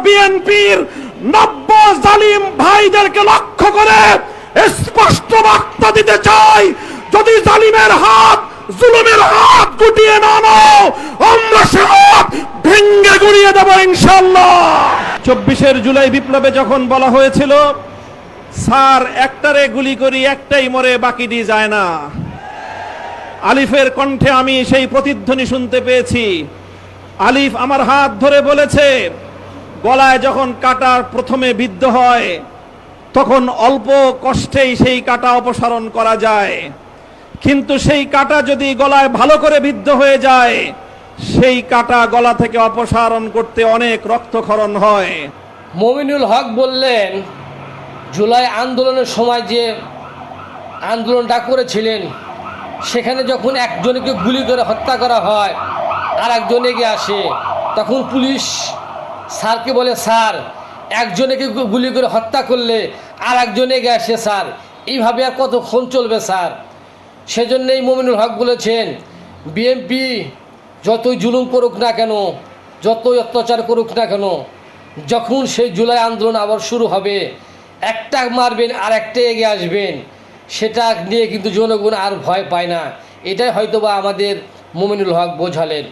বিএনপির নব্য জালিম ভাইদেরকে লক্ষ্য করে স্পষ্ট বার্তা দিতে চাই, যদি জালিমের হাত, জুলুমের হাত গুটিয়ে না নাও, আমরা সে হাত ভেঙ্গে গুড়িয়ে দেব ইনশাআল্লাহ। 24 জুলাই বিপ্লবে যখন বলা হয়েছিল স্যার একটারে গুলি করি একটাই মরে বাকিটি যায় না, আলিফের কণ্ঠে আমি সেই প্রতিধ্বনি শুনতে পেয়েছি। আলিফ আমার হাত ধরে বলেছে, গলায় যখন কাটা প্রথমে বিদ্ধ হয় তখন অল্প কষ্টেই সেই কাটা অপসারণ করা যায়, কিন্তু সেই কাটা যদি গলায় ভালো করে বিদ্ধ হয়ে যায় সেই কাটা গলা থেকে অপসারণ করতে অনেক রক্তক্ষরণ হয়। মমিনুল হক বললেন, জুলাই আন্দোলনের সময় যে আন্দোলনটা করেছিলেন সেখানে যখন একজনকে গুলি করে হত্যা করা হয় আর একজন এগিয়ে আসে, তখন পুলিশ স্যারকে বলে, স্যার একজনকে গুলি করে হত্যা করলে আর একজন এগিয়ে আসে, স্যার এইভাবে আর কতক্ষণ চলবে স্যার? সেজন্যই মমিনুল হক বলেছেন, বিএনপি যতই জুলুম করুক না কেন, যতই অত্যাচার করুক না কেন, যখন সেই জুলাই আন্দোলন আবার শুরু হবে একটা মারবেন আর একটা এগিয়ে আসবেন, সেটা নিয়ে কিন্তু জনগণ আর ভয় পায় না। এটাই হয়তোবা আমাদের মমিনুল হক বোঝালেন।